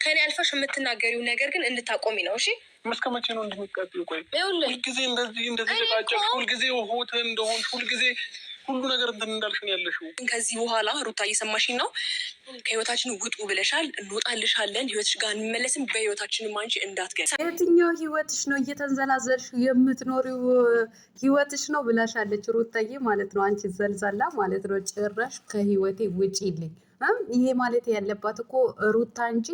ከኔ አልፈሽ የምትናገሪው ነገር ግን እንድታቆሚ ነው። እሺ እስከ መቼ ነው እንደምትቀጥዩ? ቆይ ሁልጊዜ እንደዚህ ተጨቃጨቅሽ፣ ሁልጊዜ ሆተ እንደሆንሽ፣ ሁልጊዜ ሁሉ ነገር እንትን እንዳልሽ ነው ያለሽው። ከዚህ በኋላ ሩታ እየሰማሽኝ ነው? ከህይወታችን ውጡ ብለሻል። እንወጣልሻለን። ህይወትሽ ጋር እንመለስም። በህይወታችንም አንቺ እንዳትገ የትኛው ህይወትሽ ነው እየተንዘላዘልሽ የምትኖሪው? ህይወትሽ ነው ብላሻለች ሩታዬ ማለት ነው። አንቺ ዘልዛላ ማለት ነው። ጭራሽ ከህይወቴ ውጪ ይልኝ። ይሄ ማለት ያለባት እኮ ሩታ እንጂ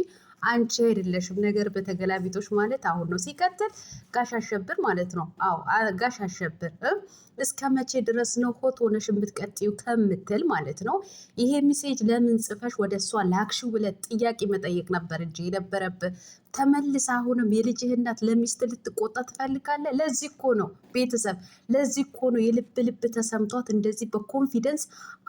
አንቺ አይደለሽም። ነገር በተገላቢጦሽ ማለት አሁን ነው። ሲቀጥል ጋሽ አሸብር ማለት ነው። አዎ ጋሽ አሸብር እስከ መቼ ድረስ ነው ሆት ሆነሽ የምትቀጥዩ ከምትል ማለት ነው። ይሄ ሚሴጅ ለምን ጽፈሽ ወደ እሷ ላክሽው ብለህ ጥያቄ መጠየቅ ነበር እንጂ የነበረብህ። ተመልስ አሁንም የልጅህ እናት ለሚስት ልትቆጣ ትፈልጋለህ? ለዚህ እኮ ነው ቤተሰብ፣ ለዚህ እኮ ነው የልብ ልብ ተሰምቷት እንደዚህ በኮንፊደንስ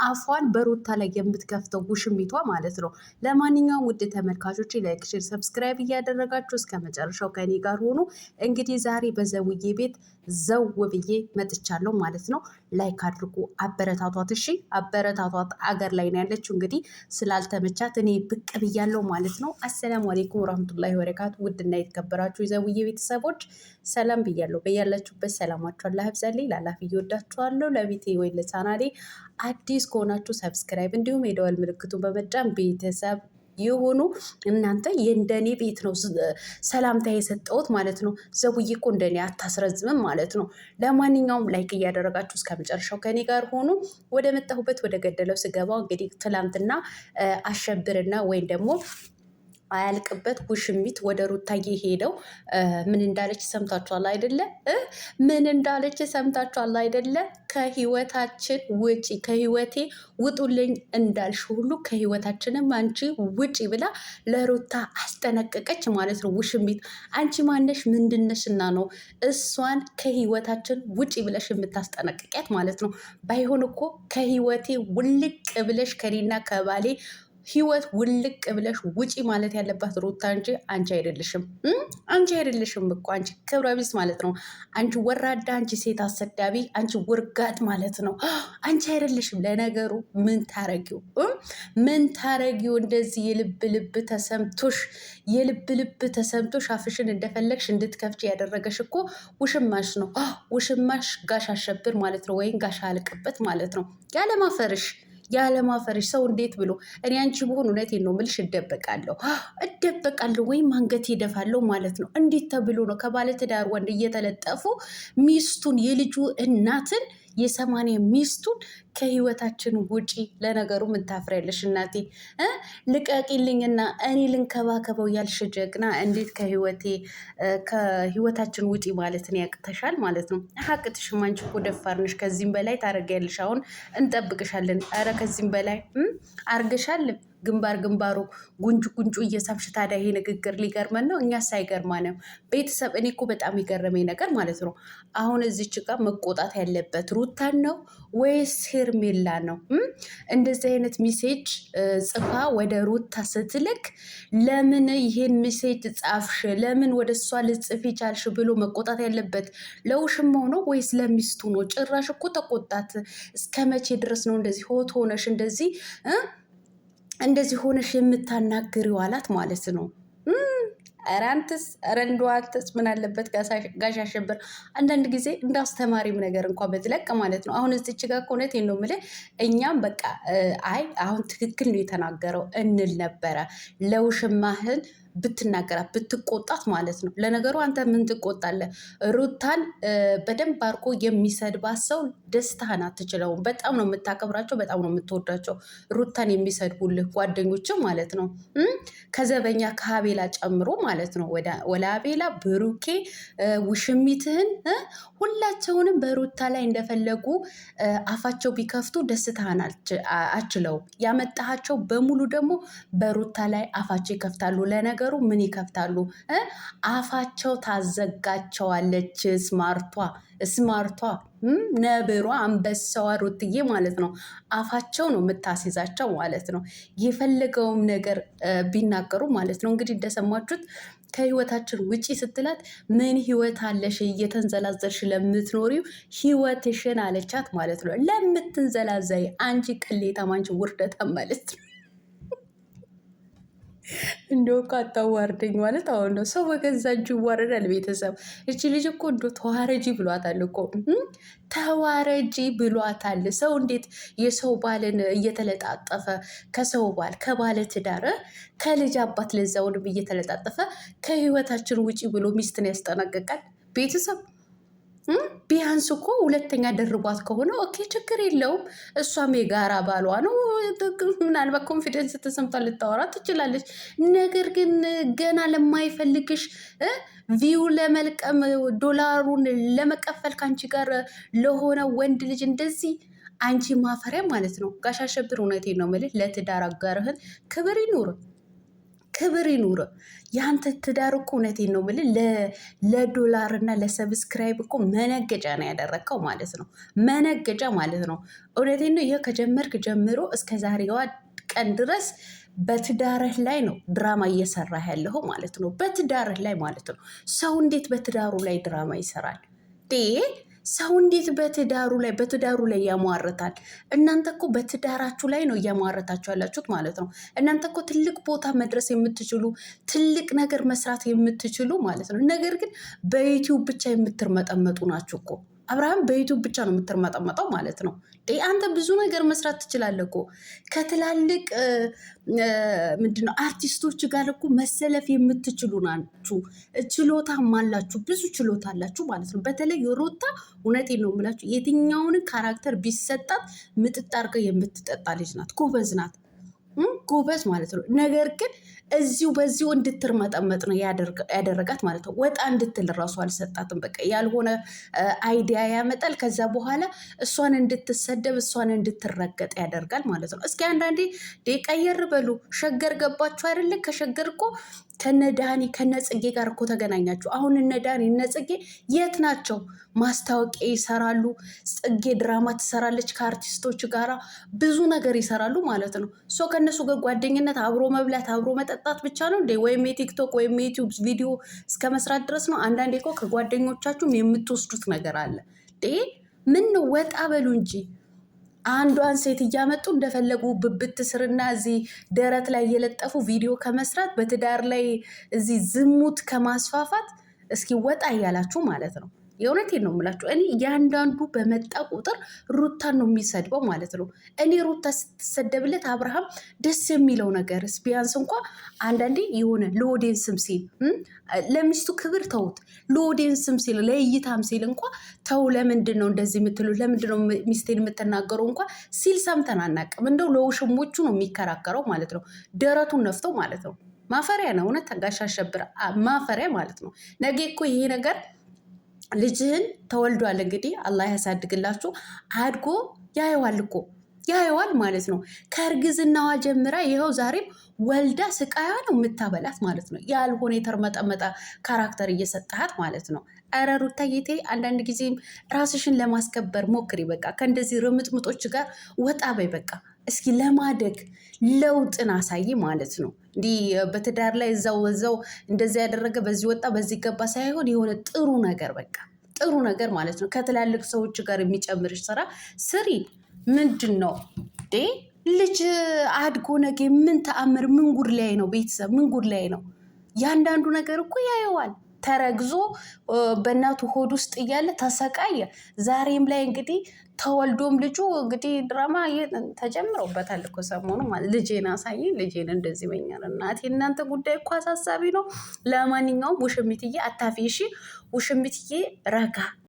አፏን በሩታ ላይ የምትከፍተው ውሽሚቷ ማለት ነው። ለማንኛውም ውድ ተመልካቾች ላይክ፣ ሼር፣ ሰብስክራይብ እያደረጋችሁ እስከ መጨረሻው ከኔ ጋር ሆኑ። እንግዲህ ዛሬ በዘውዬ ቤት ዘው ብዬ መጥቻለሁ ማለት ነው። ላይክ አድርጉ፣ አበረታቷት። እሺ አበረታቷት። አገር ላይ ነው ያለችው። እንግዲህ ስላልተመቻት እኔ ብቅ ብያለሁ ማለት ነው። አሰላሙ አለይኩም ወራህመቱላሂ ወበረካቱ። ውድና የተከበራችሁ የዘውዬ ቤተሰቦች ሰላም ብያለሁ። በያላችሁበት ሰላማችሁ አላህ ይብዛልኝ። ላላፍ እየወዳችኋለሁ። ለቤቴ ወይ ለቻናሌ አዲስ ከሆናችሁ ሰብስክራይብ እንዲሁም የደወል ምልክቱን በመጫን ቤተሰብ የሆኑ እናንተ የእንደኔ ቤት ነው ሰላምታ የሰጠሁት ማለት ነው። ዘውዬ እኮ እንደኔ አታስረዝምም ማለት ነው። ለማንኛውም ላይክ እያደረጋችሁ እስከ መጨረሻው ከኔ ጋር ሆኑ። ወደ መጣሁበት ወደ ገደለው ስገባው እንግዲህ ትላንትና አሸብርና ወይም ደግሞ አያልቅበት ውሽሚት ወደ ሩታዬ ሄደው ምን እንዳለች ሰምታችኋል አይደለ? ምን እንዳለች ሰምታችኋል አይደለ? ከህይወታችን ውጪ፣ ከህይወቴ ውጡልኝ እንዳልሽ ሁሉ ከህይወታችንም አንቺ ውጪ ብላ ለሩታ አስጠነቀቀች ማለት ነው። ውሽሚት አንቺ ማነሽ? ምንድነሽና ነው እሷን ከህይወታችን ውጪ ብለሽ የምታስጠነቅቂያት ማለት ነው? ባይሆን እኮ ከህይወቴ ውልቅ ብለሽ ከኔና ከባሌ ህይወት ውልቅ ብለሽ ውጪ ማለት ያለባት ሩታ እንጂ አንቺ አይደለሽም። አንቺ አይደለሽም እኮ አንቺ ክብረ ቢስ ማለት ነው። አንቺ ወራዳ፣ አንቺ ሴት አሰዳቢ፣ አንቺ ውርጋት ማለት ነው። አንቺ አይደለሽም። ለነገሩ ምን ታረጊው? ምን ታረጊው? እንደዚህ የልብ ልብ ተሰምቶሽ አፍሽን እንደፈለግሽ እንድትከፍች ያደረገሽ እኮ ውሽማሽ ነው። ውሽማሽ ጋሽ አሸብር ማለት ነው። ወይም ጋሽ አልቅበት ማለት ነው። ያለማፈርሽ ሰው እንዴት ብሎ እኔ አንቺ ብሆን እውነቴን ነው የምልሽ እደበቃለሁ ወይም አንገቴ እደፋለሁ ማለት ነው። እንዴት ተብሎ ነው ከባለትዳር ወንድ እየተለጠፉ ሚስቱን የልጁ እናትን የ80 ሚስቱን ከህይወታችን ውጪ። ለነገሩ ምን ታፍሪያለሽ እናቴ? ልቀቂልኝና እኔ ልንከባከበው ያልሽ ጀግና እንዴት ከህይወታችን ውጪ ማለትን ያቅተሻል ማለት ነው። ሀቅትሽም አንቺ እኮ ደፋር ነሽ። ከዚህም በላይ ታደርጊያለሽ። አሁን እንጠብቅሻለን። ኧረ ከዚህም በላይ አርገሻል። ግንባሩ ጉንጩ እየሳብሽ። ታዲያ ይሄ ንግግር ሊገርመን ነው? እኛስ አይገርማንም? ቤተሰብ እኔ እኮ በጣም የገረመኝ ነገር ማለት ነው አሁን እዚች ጋር መቆጣት ያለበት ሩታን ነው ወይስ ሄርሜላ ነው? እንደዚህ አይነት ሚሴጅ ጽፋ ወደ ሩታ ስትልክ ለምን ይሄን ሚሴጅ ጻፍሽ? ለምን ወደ እሷ ልጽፍ ቻልሽ ብሎ መቆጣት ያለበት ለውሽማው ነው ወይስ ለሚስቱ ነው? ጭራሽ እኮ ተቆጣት። እስከ መቼ ድረስ ነው እንደዚህ ሆት ሆነሽ እንደዚህ ሆነሽ የምታናግሪው አላት ማለት ነው። ኧረ አንተስ ምን አለበት ጋሽ አሸብር አንዳንድ ጊዜ እንደ አስተማሪም ነገር እንኳን በትለቅ ማለት ነው። አሁን እዚች ጋር ከሆነት ነው የምልህ እኛም በቃ አሁን ትክክል ነው የተናገረው እንል ነበረ። ለውሽማህን ብትናገራት ብትቆጣት ማለት ነው። ለነገሩ አንተ ምን ትቆጣለህ? ሩታን በደንብ አድርጎ የሚሰድባት ሰው ደስታህን አትችለውም። በጣም ነው የምታከብራቸው፣ በጣም ነው የምትወዳቸው ሩታን የሚሰድቡልህ ጓደኞችም ማለት ነው። ከዘበኛ ከሀቤላ ጨምሮ ማለት ነው። ወለ አቤላ ብሩኬ ውሽሚትህን ሁላቸውንም በሩታ ላይ እንደፈለጉ አፋቸው ቢከፍቱ ደስታህን አችለውም። ያመጣሃቸው በሙሉ ደግሞ በሩታ ላይ አፋቸው ይከፍታሉ። ለነገሩ ምን ይከፍታሉ? አፋቸው ታዘጋቸዋለች። ስማርቷ ነብሯ አንበሳዋ ሩትዬ ማለት ነው። አፋቸው ነው የምታስይዛቸው ማለት ነው። የፈለገውም ነገር ቢናገሩ ማለት ነው። እንግዲህ እንደሰማችሁት ከህይወታችን ውጪ ስትላት ምን ህይወት አለሽ እየተንዘላዘልሽ ለምትኖሪው ህይወትሽን አለቻት ማለት ነው። ለምትንዘላዘይ አንቺ ቅሌታም፣ አንቺ ውርደታም ማለት ነው። እንደው እኮ አታዋርደኝ ማለት አሁን ነው። ሰው በገዛ እጁ ይዋረዳል። ቤተሰብ እቺ ልጅ እኮ እንዶ ተዋረጂ ብሏታል እኮ ተዋረጂ ብሏታል። ሰው እንዴት የሰው ባልን እየተለጣጠፈ ከሰው ባል ከባለ ትዳር ከልጅ አባት ለዛውንም እየተለጣጠፈ ከህይወታችን ውጪ ብሎ ሚስትን ያስጠነቅቃል? ቤተሰብ ቢያንስ እኮ ሁለተኛ ደርቧት ከሆነ ኦኬ ችግር የለውም። እሷም የጋራ ባሏ ነው። ምናልባት ኮንፊደንስ ተሰምታ ልታወራ ትችላለች። ነገር ግን ገና ለማይፈልግሽ ቪው ለመልቀም ዶላሩን ለመቀፈል ከአንቺ ጋር ለሆነ ወንድ ልጅ እንደዚህ አንቺ ማፈሪያ ማለት ነው። ጋሽ አሸብር እውነቴን ነው የምልህ፣ ለትዳር አጋርህን ክብር ይኑር፣ ክብር ይኑር። የአንተ ትዳር እኮ እውነቴን ነው የምልህ ለዶላር እና ለሰብስክራይብ እኮ መነገጫ ነው ያደረግከው ማለት ነው። መነገጫ ማለት ነው። እውነቴን ነው። ይህ ከጀመርክ ጀምሮ እስከ ዛሬዋ ቀን ድረስ በትዳርህ ላይ ነው ድራማ እየሰራህ ያለኸው ማለት ነው። በትዳርህ ላይ ማለት ነው። ሰው እንዴት በትዳሩ ላይ ድራማ ይሰራል? ሰው እንዴት በትዳሩ ላይ ያሟርታል? እናንተ እኮ በትዳራችሁ ላይ ነው እያሟረታችሁ ያላችሁት ማለት ነው። እናንተ እኮ ትልቅ ቦታ መድረስ የምትችሉ ትልቅ ነገር መስራት የምትችሉ ማለት ነው። ነገር ግን በዩቲዩብ ብቻ የምትርመጠመጡ ናችሁ እኮ። አብርሃም በዩቲዩብ ብቻ ነው የምትርመጠመጠው ማለት ነው። አንተ ብዙ ነገር መስራት ትችላለህ እኮ ከትላልቅ ምንድነው አርቲስቶች ጋር እኮ መሰለፍ የምትችሉ ናችሁ። ችሎታም አላችሁ፣ ብዙ ችሎታ አላችሁ ማለት ነው። በተለይ ሩታ እውነቴን ነው የምላችሁ የትኛውን ካራክተር ቢሰጣት ምጥጥ አድርገው የምትጠጣ ልጅ ናት። ጎበዝ ናት፣ ጎበዝ ማለት ነው። ነገር ግን በዚሁ እንድትርመጠመጥ ነው ያደረጋት ማለት ነው። ወጣ እንድትል ራሱ አልሰጣትም። በቃ ያልሆነ አይዲያ ያመጣል። ከዛ በኋላ እሷን እንድትሰደብ እሷን እንድትረገጥ ያደርጋል ማለት ነው። እስኪ አንዳንዴ ቀየር በሉ። ሸገር ገባችሁ አይደለ? ከሸገር እኮ ከነ ዳኒ ከነ ጽጌ ጋር እኮ ተገናኛችሁ። አሁን እነ ዳኒ እነ ጽጌ የት ናቸው? ማስታወቂያ ይሰራሉ። ጽጌ ድራማ ትሰራለች ከአርቲስቶች ጋራ ብዙ ነገር ይሰራሉ ማለት ነው። ከእነሱ ጋር ጓደኝነት አብሮ መብላት አብሮ መጠጣት ብቻ ነው እንዴ? ወይም የቲክቶክ ወይም የዩቲዩብ ቪዲዮ እስከ መስራት ድረስ ነው? አንዳንዴ እኮ ከጓደኞቻችሁም የምትወስዱት ነገር አለ። ምን ነው ወጣ በሉ እንጂ። አንዷን ሴት እያመጡ እንደፈለጉ ብብት ስርና እዚህ ደረት ላይ እየለጠፉ ቪዲዮ ከመስራት በትዳር ላይ እዚህ ዝሙት ከማስፋፋት እስኪ ወጣ እያላችሁ ማለት ነው። የእውነቴን ነው የምላችሁ። እኔ እያንዳንዱ በመጣ ቁጥር ሩታን ነው የሚሰድበው ማለት ነው። እኔ ሩታ ስትሰደብለት አብርሃም ደስ የሚለው ነገር ቢያንስ እንኳ አንዳንዴ የሆነ ለኦዲየንስም ሲል ለሚስቱ ክብር ተውት፣ ለኦዲየንስም ሲል ለእይታም ሲል እንኳ ተው፣ ለምንድን ነው እንደዚህ የምትሉ፣ ለምንድን ነው ሚስቴን የምትናገሩ እንኳ ሲል ሰምተን አናውቅም። እንደው ለውሽሞቹ ነው የሚከራከረው ማለት ነው። ደረቱን ነፍተው ማለት ነው። ማፈሪያ ነው እውነት። ጋሽ አሸብር ማፈሪያ ማለት ነው። ነገ እኮ ይሄ ነገር ልጅህን ተወልዷል እንግዲህ አላህ ያሳድግላችሁ። አድጎ ያየዋል እኮ ያየዋል ማለት ነው። ከእርግዝናዋ ጀምራ ይኸው ዛሬም ወልዳ ስቃያ ነው የምታበላት ማለት ነው። ያልሆነ የተርመጠመጠ ካራክተር እየሰጠሃት ማለት ነው። ኧረ ሩታዬ ተይ፣ አንዳንድ ጊዜም ራስሽን ለማስከበር ሞክሪ። በቃ ከእንደዚህ ርምጥምጦች ጋር ወጣ በይ። በቃ እስኪ ለማደግ ለውጥን አሳይ ማለት ነው። እንዲህ በትዳር ላይ እዛው እንደዚህ ያደረገ በዚህ ወጣ በዚህ ገባ ሳይሆን የሆነ ጥሩ ነገር በቃ ጥሩ ነገር ማለት ነው። ከትላልቅ ሰዎች ጋር የሚጨምርሽ ስራ ስሪ። ምንድን ነው ልጅ አድጎ ነገ ምን ተአምር ምን ጉድ ላይ ነው? ቤተሰብ ምን ጉድ ላይ ነው? ያንዳንዱ ነገር እኮ ያየዋል። ተረግዞ በእናቱ ሆድ ውስጥ እያለ ተሰቃየ። ዛሬም ላይ እንግዲህ ተወልዶም ልጁ እንግዲህ ድራማ ተጀምረውበታል እኮ ሰሞኑ። ልጄን አሳይ ልጄን እንደዚህ በኛል። እናቴ እናንተ ጉዳይ እኮ አሳሳቢ ነው። ለማንኛውም ውሽሚትዬ አታፊ፣ እሺ ውሽሚትዬ ረጋ